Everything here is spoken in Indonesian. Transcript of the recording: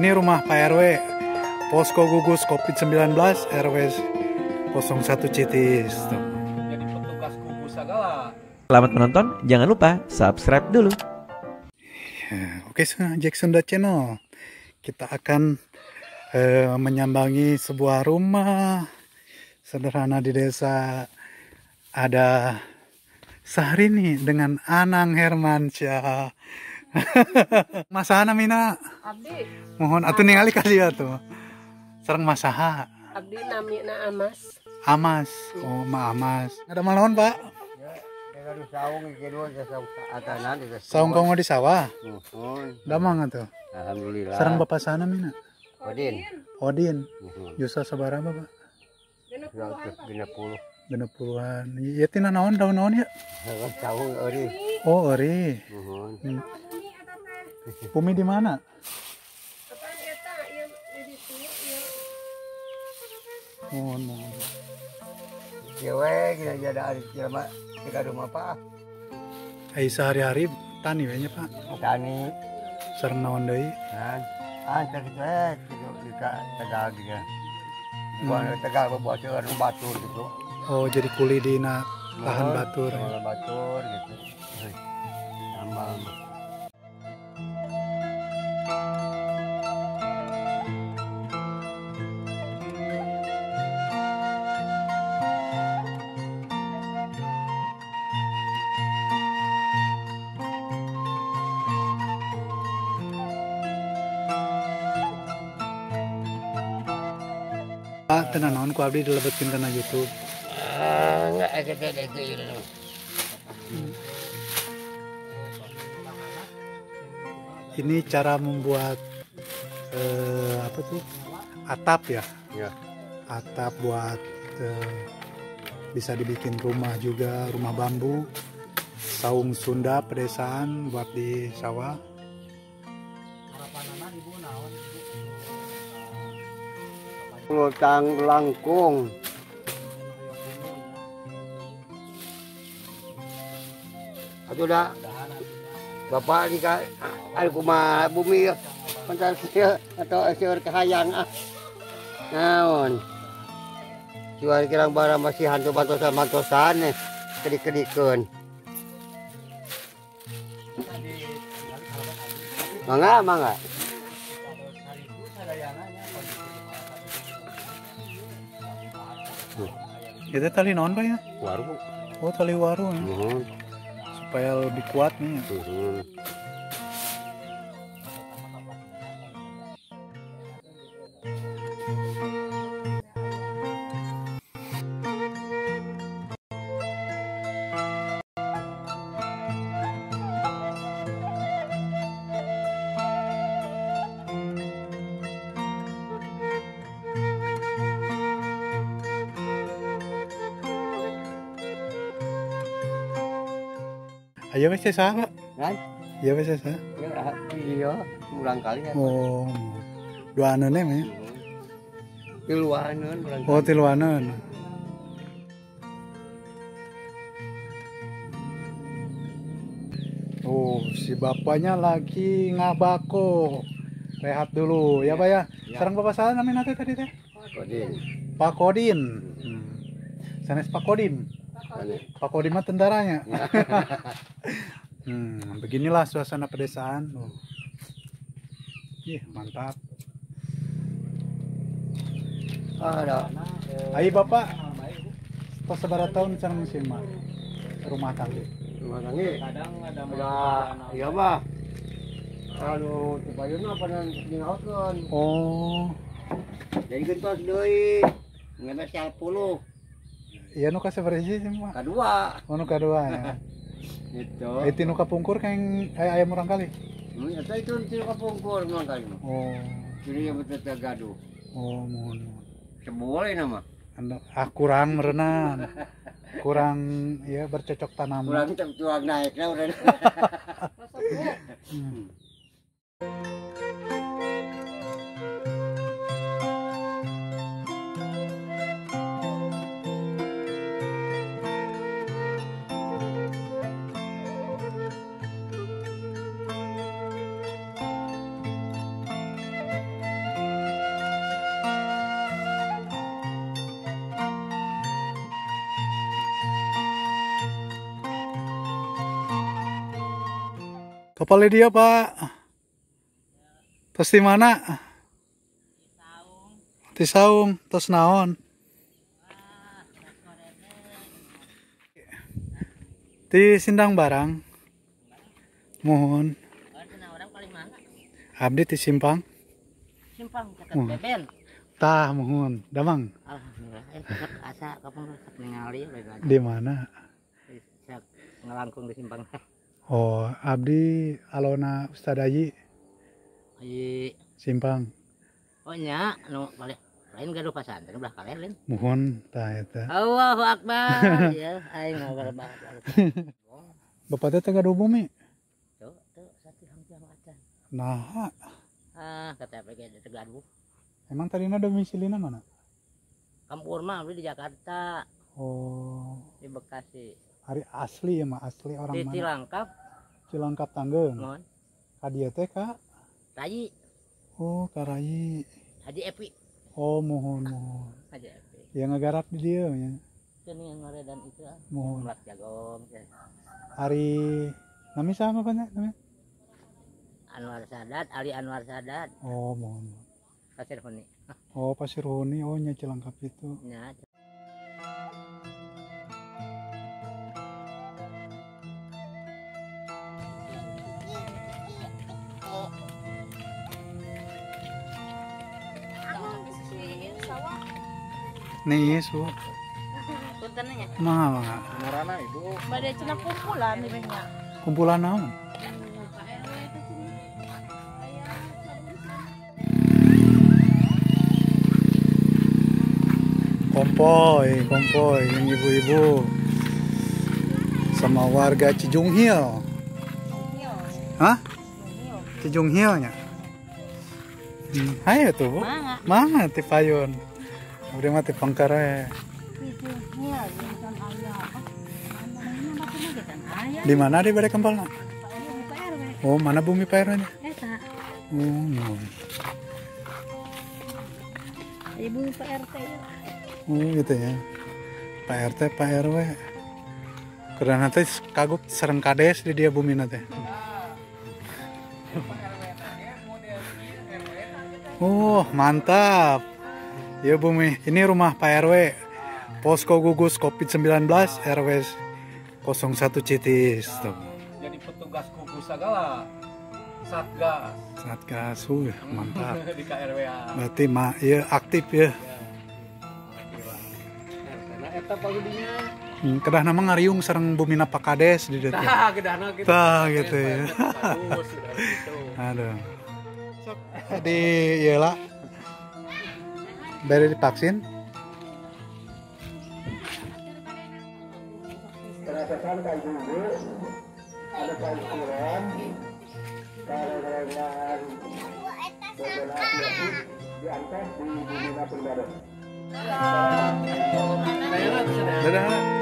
Ini rumah Pak RW, Posko Gugus COVID-19 RW 01 Citis. Jadi petugas gugus segala. Selamat menonton, jangan lupa subscribe dulu. Oke, Jack Sunda Channel. Kita akan menyambangi sebuah rumah sederhana di desa. Ada Syahrini dengan Anang Hermansyah. Masaha namina Abdi. Mohon atuh ningali kasih atuh. Sareng masaha. Abdi namina Amas. Amas. Oh, Ma Amas. Ada malon, Pak? Saung kongo di sawah. Damang atuh. Alhamdulillah. Sareng Bapak sana mina. Odin. Odin. Yusa sabaraha, Bapak? 50. Genep puluhan. Ieu tina naon daun naon ya? Tahu ori. Oh, ori. Bumi di mana? Mohon. Cewek gila jadi ada jelema tiga rumah Pak. Ai sehari-hari tani we nya, Pak. Tani. Sareng naon deui? Antar kita di Tegal juga. Bukan Tegal buat orang batur gitu. Oh, jadi kuli di lahan batur. Lahan batur gitu. Tambal. Pak, tenan naon ku abdi dilebetkeun kana YouTube. Enggak ada gitu. Ini cara membuat apa tuh? Atap ya? Ya. Atap buat bisa dibikin rumah juga, rumah bambu. Saung Sunda pedesaan buat di sawah. Lutang langkung. Atau dah Bapak di Alkuma bumi fantasi atau seur kahayang naon jual kirang barang masih hantu bantosan kedik-kedikeun mangga Itu tali naon, Pak ya? warung Oh, tali waru ya. Supaya lebih kuat nih. Ayo wes sah, Pak. kan Iya wes sah. iya ulang kali ya Oh, dua aneun ya. tiluaneun ulang Oh, tiluaneun. Oh, si bapaknya lagi ngabako. Rehat dulu ya, Pak ya. Sareng Bapak salah namanya tadi teh? Odin Pak Kodin. Sanes Pak Kodin. Pak Kodin mah tentaranya. Beginilah suasana pedesaan. Ih, mantap. ada Ayo Bapak, tos seberapa tahun sareng musim rumah tangga? rumah tangga Kadang ada iya bah kalau tepayun apa nan dinautkeun Oh, jadi gentos deui ngeuna 10 iya nu kasabarisi sih Pak? kadua Oh, nu kadua ya. gitu Itu nu kapungkur kayak ayam orang kali. eta itu tinu kapungkur mah kali Oh, jadi yang betul gaduh oh mohon. seboleh nama Kurang merenang. Kurang ya bercocok tanam. kurang tuang naiknya udah Kapalnya dia Pak. Terus di mana? Di Saung. Terus naon? Di Sindang Barang. Mohon. Abdi di Simpang. Simpang dekat Oh. Beben. Tah mohon. Damang. Alhamdulillah. Asa kapan ningali Di mana? Saya ngelangkung di Simpang. Oh, Abdi Alona Ustad Ayi Ayi. Simpang. Oh nya nu balik lain gaduh pasantren belah kalian lain. Mohon tah eta. Allahu Akbar. Ya, aing ngobrol banget. Bapak teh teh gaduh bumi. Tuh, satu hang acan. Nah, Kata PG Tegaduh. emang tadinya domisilina mana? Kampur mah abdi di Jakarta, Oh, di Bekasi. hari asli ya mah asli orang Di mana? Cilangkap, Cilangkap Tanggeung. mohon. Kadia teh Kak. Tayi, Oh, Karayi. Haji Epi. Oh, mohon. Haji Epi. Ya ngagarap di dia nya. Ini yang ngoredan itu ah. Mohon. Melak Jagong. Ya. Hari nami sama banyak namanya? Anwar Sadat, Ali Anwar Sadat. Oh, mohon. Pasir Huni. Oh, Pasir Huni, oh nya Cilangkap itu. Ya, Nih, su. puntennya. Mah, Marana ibu. Pada cina kumpulan nih banyak. kumpulan naon? Kompoi yang ibu-ibu sama warga Cijung Hill. Hah? Cijung Hillnya? Ayo tuh bu. Mana ti payun? Udah mati pangkare. Di mana di balik kempalna? Oh, mana bumi pairnya? Oh, Ibu Pak RT. oh gitu ya. Pak RT, Pak RW. Karena nanti kaguk sereng kades di dia bumi nanti. Oh, mantap. Ya bumi, ini rumah Pak RW. Posko gugus COVID-19 RW 01 Citis. Tuh. Jadi petugas gugus segala. Satgas. Satgas, mantap. Di KRWA. Berarti ya aktif ya. Karena eta paludinya. Kedah nama ngariung sareng bumina Pak Kades di ditu. Tah gedana gitu. Tah gitu ya. Bagus sudah gitu. Aduh. Di iyalah. Bere divaksin. Berdasarkan kajian ada pengukuran kalau dengan donasi diangkat di Bumina Perbada. Daerah sudah. Dadah.